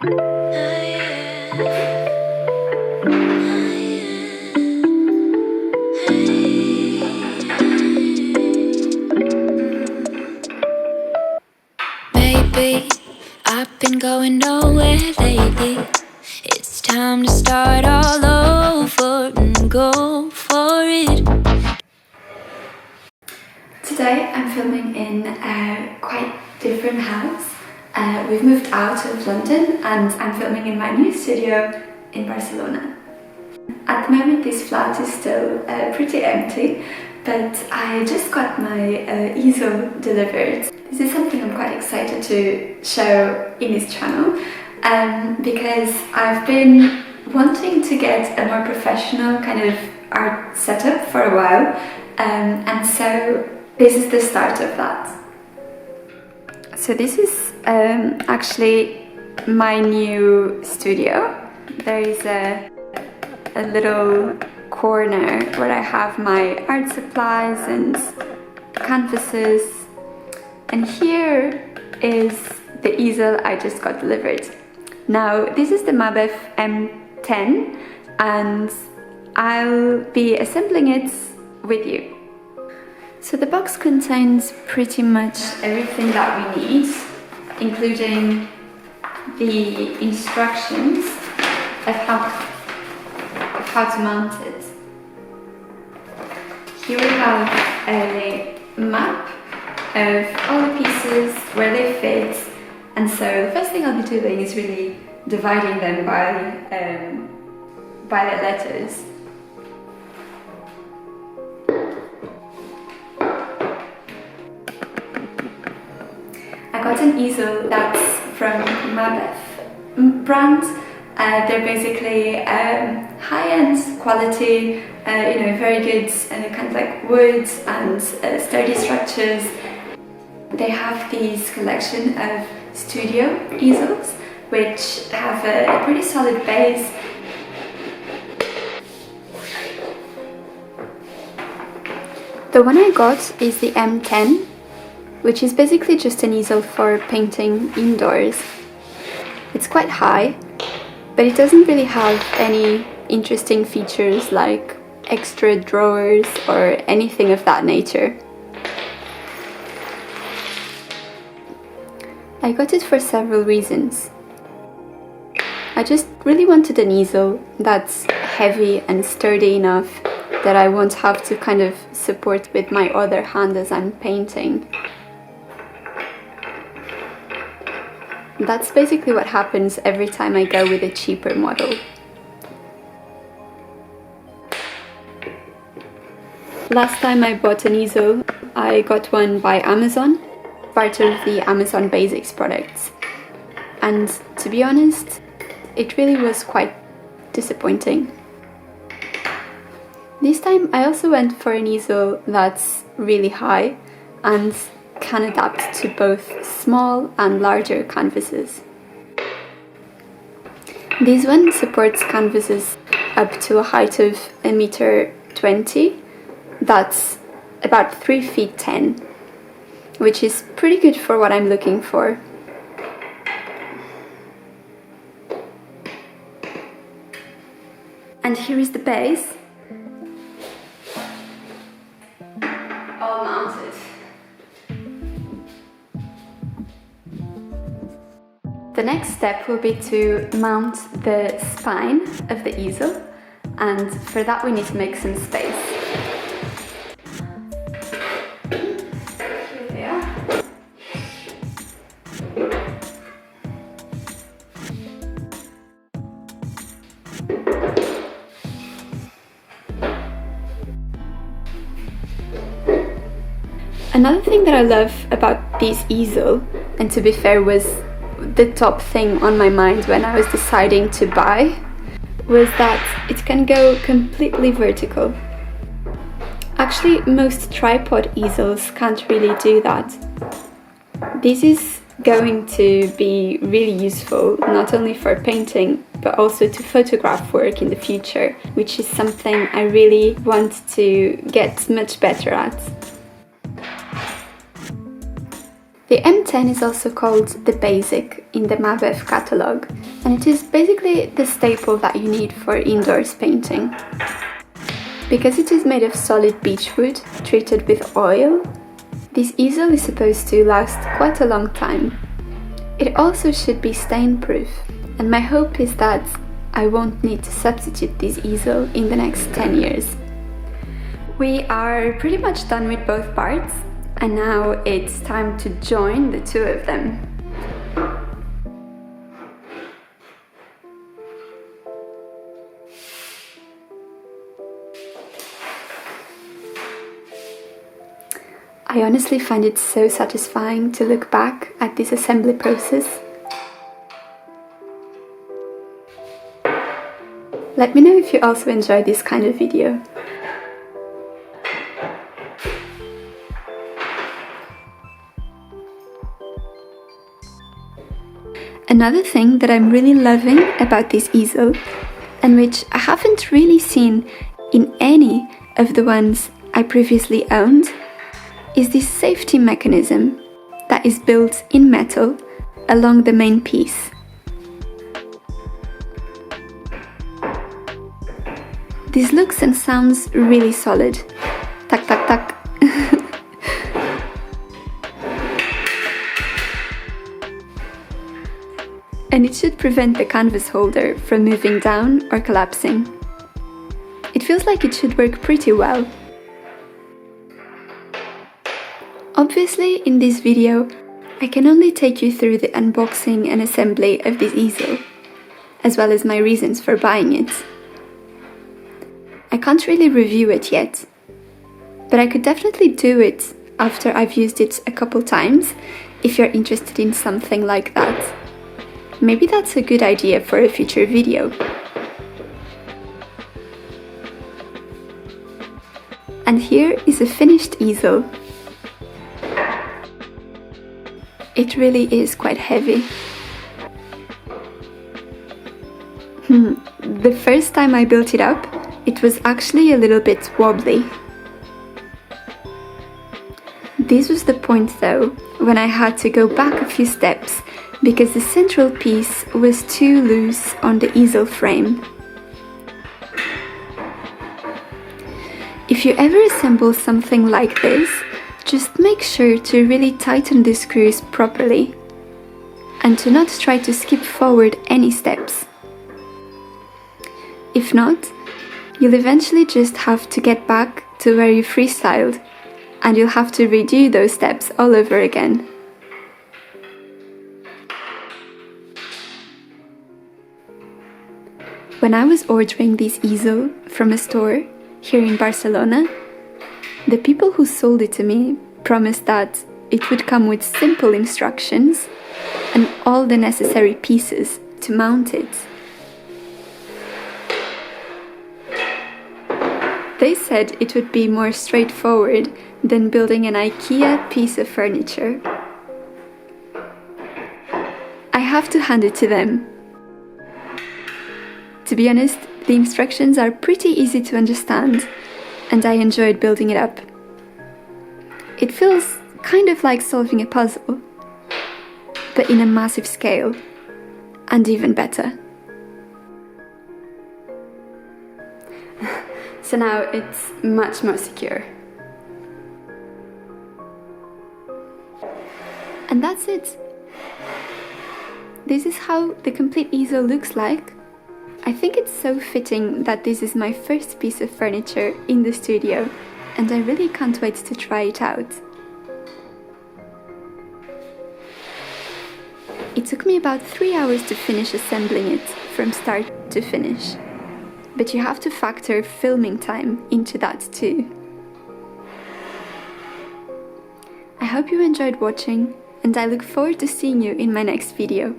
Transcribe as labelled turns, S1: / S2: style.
S1: Baby, I've been going nowhere lately. It's time to start all over and go for it.
S2: Today I'm filming in a quite different house. We've moved out of London and I'm filming in my new studio in Barcelona. At the moment this flat is still pretty empty, but I just got my easel delivered. This is something I'm quite excited to show in this channel because I've been wanting to get a more professional kind of art setup for a while, and so this is the start of that. So this is actually my new studio. There is a little corner where I have my art supplies and canvases, and here is the easel I just got delivered. Now this is the Mabef M10 and I'll be assembling it with you. So the box contains pretty much everything that we need, including the instructions of how to mount it. Here we have a map of all the pieces, where they fit, and so the first thing I'll be doing is really dividing them by the letters. I got an easel that's from Mabef brand. They're basically high-end quality, very good kind of like wood and sturdy structures. They have this collection of studio easels which have a pretty solid base. The one I got is the M10, which is basically just an easel for painting indoors. It's quite high, but it doesn't really have any interesting features like extra drawers or anything of that nature. I got it for several reasons. I just really wanted an easel that's heavy and sturdy enough that I won't have to kind of support with my other hand as I'm painting. That's basically what happens every time I go with a cheaper model. Last time I bought an easel, I got one by Amazon, part of the Amazon Basics products. And to be honest, it really was quite disappointing. This time I also went for an easel that's really high and can adapt to both small and larger canvases. This one supports canvases up to a height of 1.20 m. That's about 3 feet 10, which is pretty good for what I'm looking for. And here is the base, all mounted. The next step will be to mount the spine of the easel, and for that we need to make some space. Here they are. Another thing that I love about this easel, and to be fair was the top thing on my mind when I was deciding to buy, was that it can go completely vertical. Actually, most tripod easels can't really do that. This is going to be really useful not only for painting but also to photograph work in the future, which is something I really want to get much better at. The M10 is also called the Basic in the Mabef catalogue, and it is basically the staple that you need for indoors painting. Because it is made of solid beechwood treated with oil, this easel is supposed to last quite a long time. It also should be stain-proof, and my hope is that I won't need to substitute this easel in the next 10 years. We are pretty much done with both parts, and now it's time to join the two of them. I honestly find it so satisfying to look back at this assembly process. Let me know if you also enjoy this kind of video. Another thing that I'm really loving about this easel, and which I haven't really seen in any of the ones I previously owned, is this safety mechanism that is built in metal along the main piece. This looks and sounds really solid. Tac tac tac. And it should prevent the canvas holder from moving down or collapsing. It feels like it should work pretty well. Obviously, in this video, I can only take you through the unboxing and assembly of this easel, as well as my reasons for buying it. I can't really review it yet, but I could definitely do it after I've used it a couple times if you're interested in something like that. Maybe that's a good idea for a future video. And here is a finished easel. It really is quite heavy. The first time I built it up, it was actually a little bit wobbly. This was the point though, when I had to go back a few steps because the central piece was too loose on the easel frame. If you ever assemble something like this, just make sure to really tighten the screws properly and to not try to skip forward any steps. If not, you'll eventually just have to get back to where you freestyled, and you'll have to redo those steps all over again. When I was ordering this easel from a store here in Barcelona, the people who sold it to me promised that it would come with simple instructions and all the necessary pieces to mount it. They said it would be more straightforward than building an IKEA piece of furniture. I have to hand it to them. To be honest, the instructions are pretty easy to understand, and I enjoyed building it up. It feels kind of like solving a puzzle, but in a massive scale, and even better. So now it's much more secure. And that's it. This is how the complete easel looks like. I think it's so fitting that this is my first piece of furniture in the studio, and I really can't wait to try it out. It took me about 3 hours to finish assembling it from start to finish, but you have to factor filming time into that too. I hope you enjoyed watching, and I look forward to seeing you in my next video.